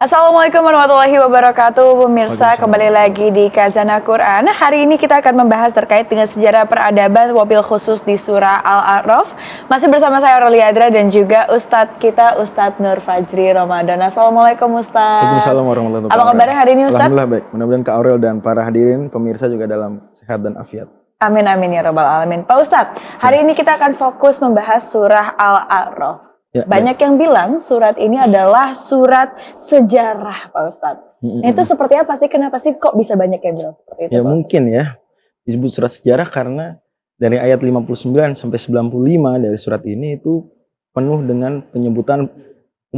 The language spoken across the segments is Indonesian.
Assalamualaikum warahmatullahi wabarakatuh, pemirsa, Waalaikumsalam. kembali lagi di Khazanah Quran. Hari ini kita akan membahas terkait dengan sejarah peradaban wabil khusus di surah Al-A'raf. Masih bersama saya Aurelia Adra dan juga Ustadz kita, Ustadz Nur Fajri Ramadan. Assalamualaikum Ustadz. Waalaikumsalam warahmatullahi wabarakatuh. Apa kabarnya hari ini Ustadz? Alhamdulillah baik. Mudah-mudahan Kak Aurel dan para hadirin pemirsa juga dalam sehat dan afiat. Amin amin ya rabbal alamin. Pak Ustadz, hari ini kita akan fokus membahas surah Al-A'raf. Ya, Banyak yang bilang surat ini adalah surat sejarah, Pak Ustadz. Nah, itu seperti apa sih? Kenapa sih kok bisa banyak yang bilang seperti itu, Ya Pak mungkin ya disebut surat sejarah karena dari ayat 59 sampai 95 dari surat ini itu penuh dengan penyebutan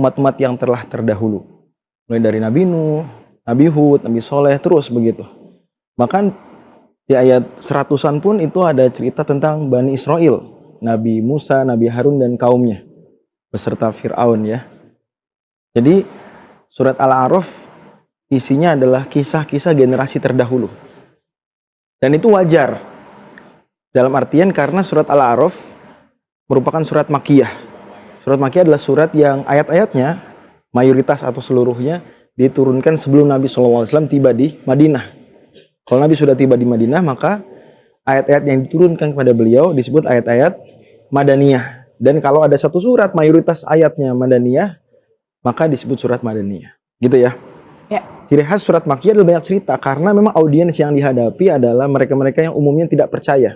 umat-umat yang telah terdahulu. Mulai dari Nabi Nuh, Nabi Hud, Nabi Soleh, terus begitu. Bahkan di ayat 100-an pun itu ada cerita tentang Bani Israel, Nabi Musa, Nabi Harun dan kaumnya beserta Fir'aun ya. Jadi surat Al-A'raf isinya adalah kisah-kisah generasi terdahulu. Dan itu wajar. Dalam artian karena surat Al-A'raf merupakan surat Makkiyah. Surat Makkiyah adalah surat yang ayat-ayatnya mayoritas atau seluruhnya diturunkan sebelum Nabi SAW tiba di Madinah. Kalau Nabi sudah tiba di Madinah, maka ayat-ayat yang diturunkan kepada beliau disebut ayat-ayat Madaniyah. Dan kalau ada satu surat mayoritas ayatnya Madaniyah, maka disebut surat Madaniyah. Gitu ya. Ya. Ciri khas surat Makkiyah adalah banyak cerita karena memang audiens yang dihadapi adalah mereka-mereka yang umumnya tidak percaya,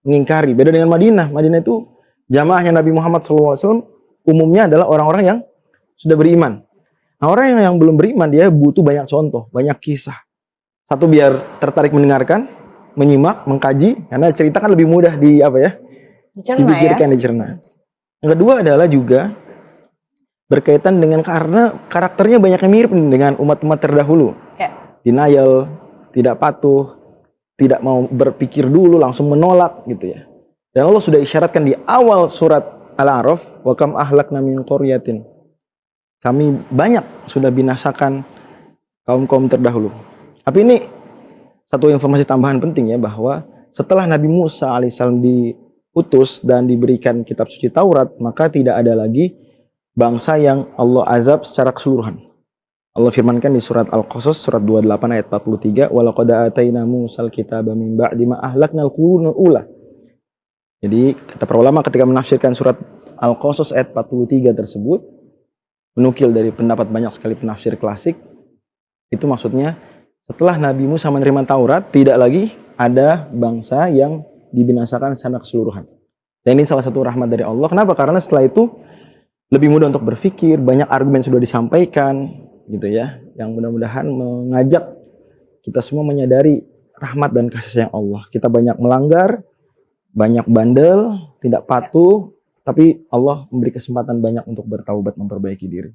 mengingkari. Beda dengan Madinah. Madinah itu jamaahnya Nabi Muhammad SAW umumnya adalah orang-orang yang sudah beriman. Nah, orang yang belum beriman dia butuh banyak contoh, banyak kisah. Satu biar tertarik mendengarkan, menyimak, mengkaji karena cerita kan lebih mudah dipikirkan, dicerna. Yang kedua adalah juga berkaitan dengan karena karakternya banyak yang mirip dengan umat-umat terdahulu. Ya. Denial, tidak patuh, tidak mau berpikir dulu, langsung menolak gitu ya. Dan Allah sudah isyaratkan di awal surat Al-A'raf, wa kam ahlakna min qaryatin. Kami banyak sudah binasakan kaum-kaum terdahulu. Tapi ini satu informasi tambahan penting ya, bahwa setelah Nabi Musa alaihissalam diutus dan diberikan kitab suci Taurat, maka tidak ada lagi bangsa yang Allah azab secara keseluruhan. Allah firmankan di surat Al-Qasas surat 28 ayat 43, wa laqad ataina Musal kitaba min ba'di ma ahlaknal qurunal ula. Jadi kata para ulama ketika menafsirkan surat Al-Qasas ayat 43 tersebut, menukil dari pendapat banyak sekali penafsir klasik, itu maksudnya setelah Nabi Musa menerima Taurat, tidak lagi ada bangsa yang dibinasakan secara keseluruhan. Dan ini salah satu rahmat dari Allah. Kenapa? Karena setelah itu lebih mudah untuk berpikir, banyak argumen sudah disampaikan, gitu ya. Yang mudah-mudahan mengajak kita semua menyadari rahmat dan kasih sayang Allah. Kita banyak melanggar, banyak bandel, tidak patuh, tapi Allah memberi kesempatan banyak untuk bertaubat, memperbaiki diri.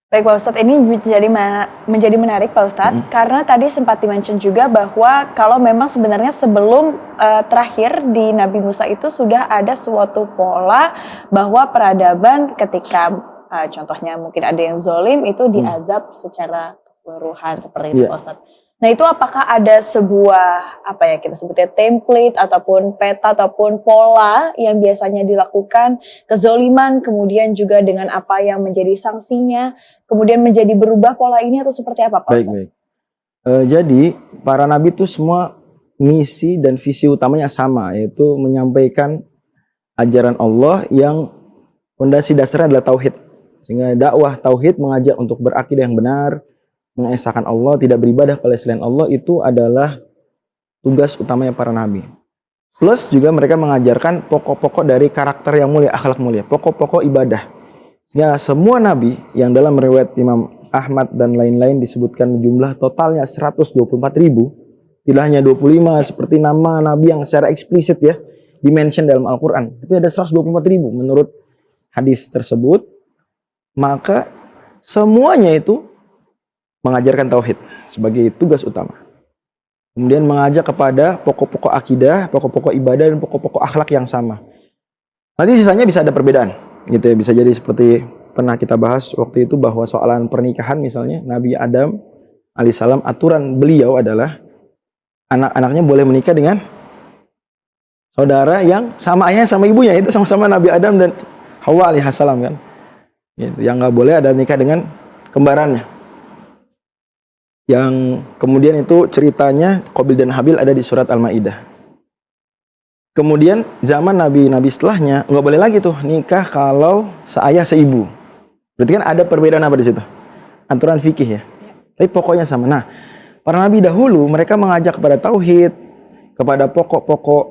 Baik Pak Ustadz, ini menjadi menarik Pak Ustadz, karena tadi sempat dimention juga bahwa kalau memang sebenarnya sebelum terakhir di Nabi Musa itu sudah ada suatu pola bahwa peradaban ketika contohnya mungkin ada yang zolim itu diazab secara keseluruhan seperti itu Pak Ustadz. Nah itu apakah ada sebuah kita sebutnya template ataupun peta ataupun pola yang biasanya dilakukan kezoliman kemudian juga dengan apa yang menjadi sanksinya kemudian menjadi berubah pola ini atau seperti apa Pak Ustadz? Baik. Jadi para nabi itu semua misi dan visi utamanya sama, yaitu menyampaikan ajaran Allah yang fondasi dasarnya adalah tauhid. Sehingga dakwah tauhid mengajak untuk berakidah yang benar, mengesahkan Allah, tidak beribadah pada selain Allah, itu adalah tugas utamanya para nabi. Plus juga mereka mengajarkan pokok-pokok dari karakter yang mulia, akhlak mulia, pokok-pokok ibadah. Sehingga semua nabi yang dalam riwayat Imam Ahmad dan lain-lain disebutkan jumlah totalnya 124.000, tidak hanya 25 seperti nama nabi yang secara eksplisit ya dimention dalam Al-Quran, tapi ada 124.000 menurut hadis tersebut. Maka semuanya itu mengajarkan tauhid sebagai tugas utama. Kemudian mengajak kepada pokok-pokok akidah, pokok-pokok ibadah dan pokok-pokok akhlak yang sama. Nanti sisanya bisa ada perbedaan, gitu ya. Bisa jadi seperti pernah kita bahas waktu itu bahwa soalan pernikahan misalnya Nabi Adam alaihissalam, aturan beliau adalah anak-anaknya boleh menikah dengan saudara yang sama ayahnya sama ibunya, itu sama-sama Nabi Adam dan Hawa alaihissalam kan. Gitu. Yang nggak boleh ada nikah dengan kembarannya. Yang kemudian itu ceritanya Qabil dan Habil ada di surat Al-Maidah. Kemudian zaman nabi-nabi setelahnya nggak boleh lagi tuh nikah kalau seayah seibu. Berarti kan ada perbedaan apa di situ? Aturan fikih ya. Tapi pokoknya sama. Nah, para nabi dahulu mereka mengajak kepada tauhid, kepada pokok-pokok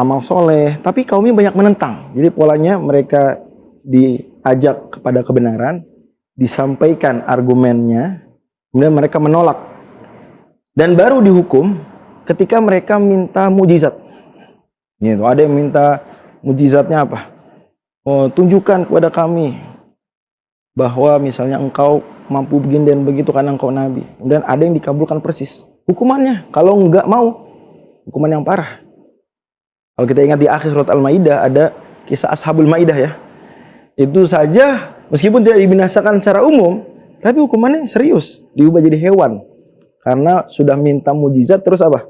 amal soleh, tapi kaumnya banyak menentang. Jadi polanya mereka diajak kepada kebenaran, disampaikan argumennya, kemudian mereka menolak. Dan baru dihukum ketika mereka minta mujizat. Gitu. Ada yang minta mujizatnya apa? Oh, tunjukkan kepada kami bahwa misalnya engkau mampu begini dan begitu karena engkau nabi. Dan ada yang dikabulkan persis hukumannya. Kalau enggak mau, hukuman yang parah. Kalau kita ingat di akhir surat Al-Maidah ada kisah Ashabul Maidah ya. Itu saja meskipun tidak dibinasakan secara umum, tapi hukumannya serius, diubah jadi hewan. Karena sudah minta mujizat terus apa?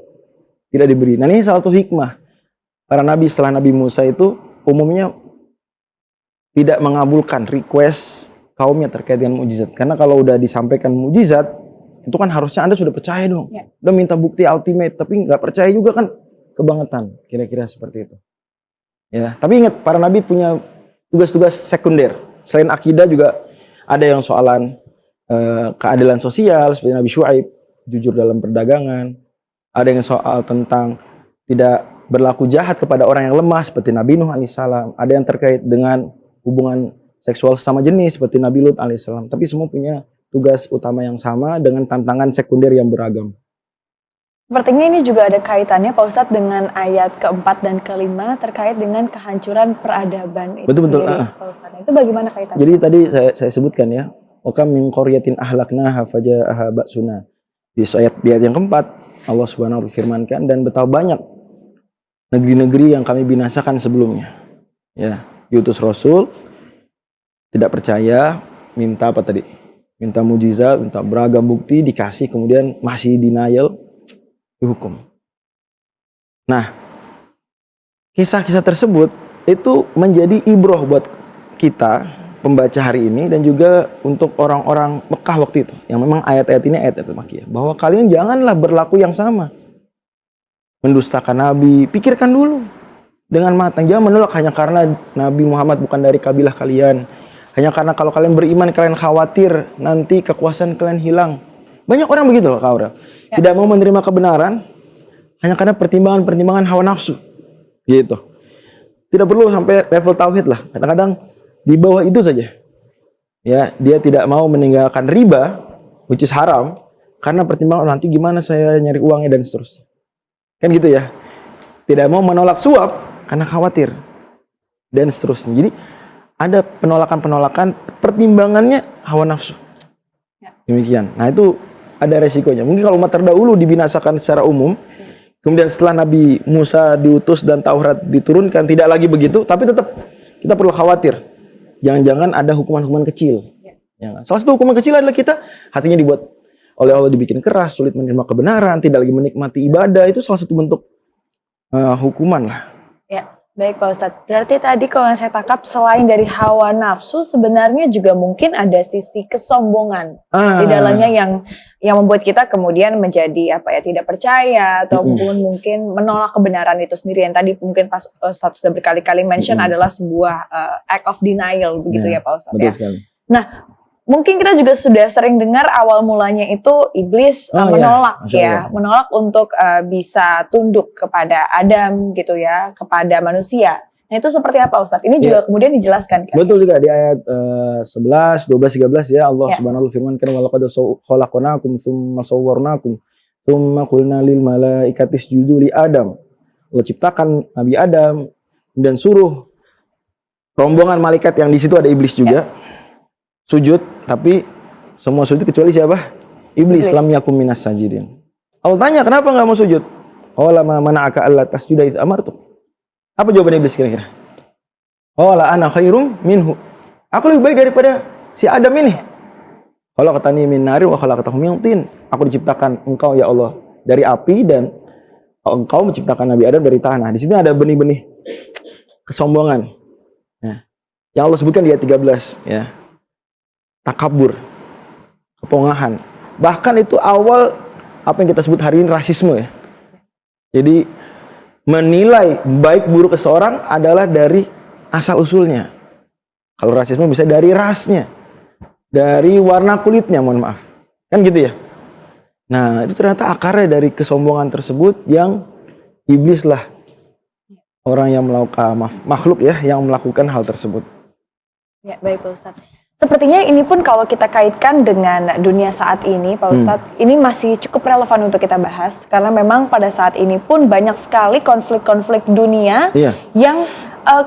Tidak diberi. Nah, ini salah satu hikmah. Para nabi setelah Nabi Musa itu umumnya tidak mengabulkan request kaumnya terkait dengan mujizat. Karena kalau udah disampaikan mujizat, itu kan harusnya Anda sudah percaya dong. Ya. Udah minta bukti ultimate, tapi nggak percaya juga kan kebangetan. Kira-kira seperti itu. Ya, tapi ingat para nabi punya tugas-tugas sekunder. Selain akidah juga ada yang soalan keadilan sosial seperti Nabi Syuaib, jujur dalam perdagangan. Ada yang soal tentang tidak berlaku jahat kepada orang yang lemah seperti Nabi Nuh alaihissalam. Ada yang terkait dengan hubungan seksual sesama jenis seperti Nabi Lut alaihissalam. Tapi semua punya tugas utama yang sama dengan tantangan sekunder yang beragam. Sepertinya ini juga ada kaitannya Pak Ustadz dengan ayat keempat dan kelima terkait dengan kehancuran peradaban itu betul. Sendiri, Pak Ustadz. Itu bagaimana kaitannya? Jadi tadi saya sebutkan ya, wa kam min qaryatin ahlaknaha faja'aha ba'suna. Di ayat yang keempat Allah Subhanahu wa taala firmankan, dan betapa banyak negeri-negeri yang kami binasakan sebelumnya. Ya, diutus rasul, tidak percaya, minta apa tadi? Minta mujizat, minta beragam bukti, dikasih, kemudian masih denial, dihukum. Nah, kisah-kisah tersebut itu menjadi ibroh buat kita pembaca hari ini dan juga untuk orang-orang Mekah waktu itu. Yang memang ayat-ayat ini ayat-ayat Makkiyah, bahwa kalian janganlah berlaku yang sama. Mendustakan Nabi, pikirkan dulu dengan matang. Jangan menolak hanya karena Nabi Muhammad bukan dari kabilah kalian. Hanya karena kalau kalian beriman kalian khawatir nanti kekuasaan kalian hilang. Banyak orang begitu loh, Kak Aurel. Tidak mau menerima kebenaran hanya karena pertimbangan-pertimbangan hawa nafsu. Gitu. Tidak perlu sampai level tauhid lah. Kadang-kadang di bawah itu saja. Ya, dia tidak mau meninggalkan riba, which is haram, karena pertimbangan nanti gimana saya nyari uangnya dan seterusnya. Kan gitu ya. Tidak mau menolak suap karena khawatir dan seterusnya. Jadi ada penolakan-penolakan, pertimbangannya hawa nafsu. Demikian. Nah, itu ada resikonya. Mungkin kalau umat terdahulu dibinasakan secara umum, kemudian setelah Nabi Musa diutus dan Taurat diturunkan tidak lagi begitu, tapi tetap kita perlu khawatir. Jangan-jangan ada hukuman-hukuman kecil. Ya. Salah satu hukuman kecil adalah kita hatinya dibuat oleh Allah dibikin keras, sulit menerima kebenaran, tidak lagi menikmati ibadah. Itu salah satu bentuk hukuman lah. Ya. Baik Pak Ustadz, berarti tadi kalau yang saya tangkap selain dari hawa nafsu sebenarnya juga mungkin ada sisi kesombongan di dalamnya yang membuat kita kemudian menjadi tidak percaya ataupun mungkin menolak kebenaran itu sendiri yang tadi mungkin Pak Ustadz sudah berkali-kali mention adalah sebuah act of denial begitu ya Pak Ustadz ya. Sekali. Nah, mungkin kita juga sudah sering dengar awal mulanya itu iblis menolak untuk bisa tunduk kepada Adam gitu ya, kepada manusia. Nah itu seperti apa Ustadz? Ini juga kemudian dijelaskan kan? Betul juga di ayat 11, 12, 13 ya Allah Subhanahu wa taala firmankan wa laqad khalaqnakum tsumma sawwarnakum tsumma qulna lil malaikati isjudu li Adam. Allah ciptakan Nabi Adam dan suruh rombongan malaikat yang di situ ada iblis juga. Sujud, tapi semua sujud kecuali siapa? Iblis. Lam yakum minas sajidin. Allah tanya, kenapa nggak mau sujud? Qala ma mana'aka alla tasjuda idz amartuk. Apa jawaban iblis kira-kira? Qala ana khairum minhu. Aku lebih baik daripada si Adam ini. Khalaqtani min narin wa khalaqtahu min tin. Aku diciptakan engkau ya Allah dari api dan engkau menciptakan Nabi Adam dari tanah. Di sini ada benih-benih kesombongan. Ya. Yang Allah sebutkan di ayat 13 ya. Takabur, kepongahan. Bahkan itu awal apa yang kita sebut hari ini rasisme ya. Jadi menilai baik buruk seseorang adalah dari asal usulnya. Kalau rasisme bisa dari rasnya, dari warna kulitnya, mohon maaf. Kan gitu ya. Nah, itu ternyata akarnya dari kesombongan tersebut yang iblis lah orang yang melakukan makhluk ya yang melakukan hal tersebut. Ya, baik Pak Ustadz. Sepertinya ini pun kalau kita kaitkan dengan dunia saat ini, Pak Ustadz, ini masih cukup relevan untuk kita bahas karena memang pada saat ini pun banyak sekali konflik-konflik dunia yang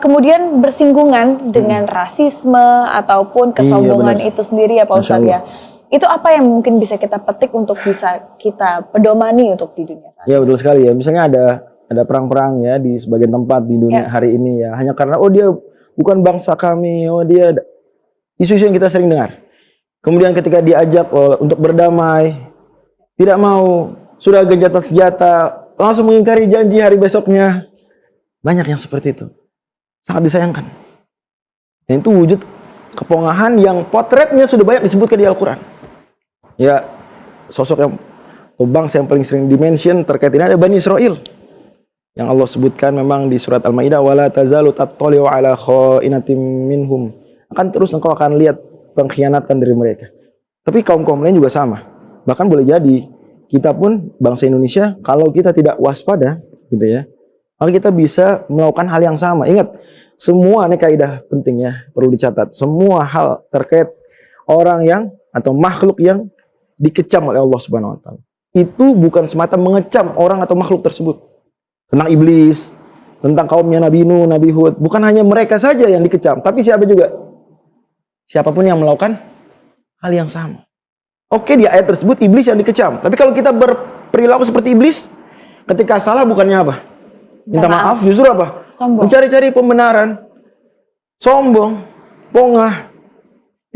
kemudian bersinggungan dengan rasisme ataupun kesombongan itu sendiri ya Pak Ustadz ya. Itu apa yang mungkin bisa kita petik untuk bisa kita pedomani untuk di dunia saat ini? Ya betul sekali ya. Misalnya ada perang-perang ya di sebagian tempat di dunia hari ini ya. Hanya karena dia bukan bangsa kami, dia isu-isu yang kita sering dengar. Kemudian ketika diajak untuk berdamai, tidak mau, sudah gencatan senjata, langsung mengingkari janji hari besoknya. Banyak yang seperti itu. Sangat disayangkan. Dan itu wujud kepongahan yang potretnya sudah banyak disebutkan di Al-Quran. Ya, sosok yang atau bangsa yang paling sering dimention terkait ini ada Bani Israel. Yang Allah sebutkan memang di surat Al-Maidah, wala tazalu tattali'u ala kha'inatin minhum. Akan terus engkau akan lihat pengkhianatan dari mereka. Tapi kaum-kaum lain juga sama. Bahkan boleh jadi kita pun bangsa Indonesia kalau kita tidak waspada gitu ya, maka kita bisa melakukan hal yang sama. Ingat, semua ini kaidah penting ya, perlu dicatat. Semua hal terkait orang yang atau makhluk yang dikecam oleh Allah Subhanahu wa taala. Itu bukan semata mengecam orang atau makhluk tersebut. Tentang iblis, tentang kaumnya Nabi Nuh, Nabi Hud, bukan hanya mereka saja yang dikecam, tapi siapa juga? Siapapun yang melakukan hal yang sama. Oke, di ayat tersebut iblis yang dikecam. Tapi kalau kita berperilaku seperti iblis, ketika salah bukannya apa? Minta maaf, justru apa? Sombong. Mencari-cari pembenaran. Sombong, pongah,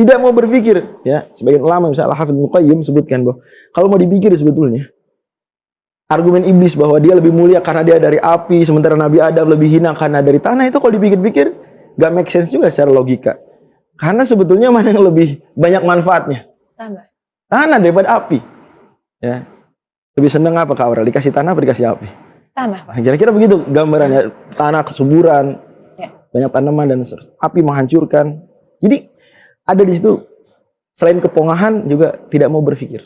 tidak mau berpikir. Ya, sebagian ulama misalnya Al-Hafidz Ibnu Qayyim sebutkan bahwa kalau mau dipikir sebetulnya argumen iblis bahwa dia lebih mulia karena dia dari api, sementara Nabi Adam lebih hina karena dari tanah, itu kalau dipikir-pikir gak make sense juga secara logika. Karena sebetulnya mana yang lebih banyak manfaatnya? Tanah daripada api. Ya. Lebih senang apa Kak Aurel? Dikasih tanah atau dikasih api? Tanah, Pak. Nah, kira-kira begitu gambarannya. Tanah kesuburan, banyak tanaman dan api menghancurkan. Jadi ada di situ selain kepongahan juga tidak mau berpikir.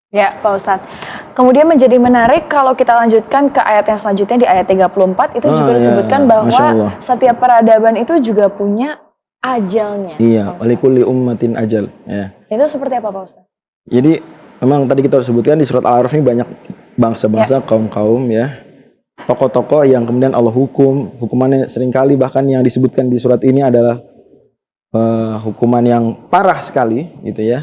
Ya, Pak Ustadz. Kemudian menjadi menarik kalau kita lanjutkan ke ayat yang selanjutnya di ayat 34 itu juga disebutkan bahwa setiap peradaban itu juga punya ajalnya. Iya, walikulli ummatin ajal. Ya. Itu seperti apa Pak Ustadz? Jadi memang tadi kita sebutkan di surat Al-A'raf ini banyak bangsa-bangsa, kaum-kaum ya. Tokoh-tokoh yang kemudian Allah hukumannya seringkali bahkan yang disebutkan di surat ini adalah hukuman yang parah sekali gitu ya.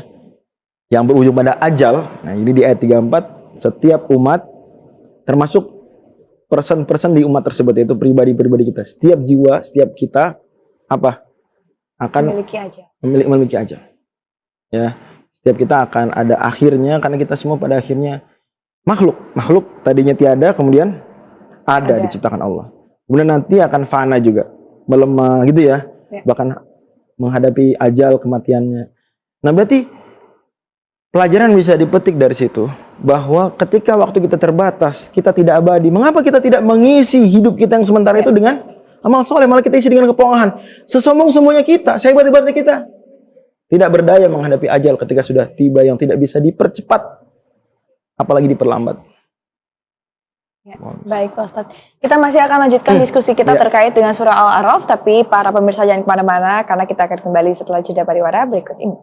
Yang berujung pada ajal. Nah, ini di ayat 34 setiap umat termasuk person-person di umat tersebut yaitu pribadi-pribadi kita. Setiap jiwa, setiap kita apa? Akan memiliki ajal. Ya, setiap kita akan ada akhirnya karena kita semua pada akhirnya makhluk tadinya tiada kemudian ada diciptakan Allah. Kemudian nanti akan fana juga, melemah gitu ya. Bahkan menghadapi ajal kematiannya. Nah, berarti pelajaran bisa dipetik dari situ bahwa ketika waktu kita terbatas, kita tidak abadi. Mengapa kita tidak mengisi hidup kita yang sementara itu dengan amal soleh, malah kita isi dengan kepongahan. Sesombong-sombongnya kita, sehebat-hebatnya kita, tidak berdaya menghadapi ajal ketika sudah tiba yang tidak bisa dipercepat, apalagi diperlambat. Ya, baik Pak Ustadz. Kita masih akan lanjutkan diskusi kita terkait dengan surah Al-A'raf, tapi para pemirsa jangan kemana-mana karena kita akan kembali setelah jeda pariwara berikut ini.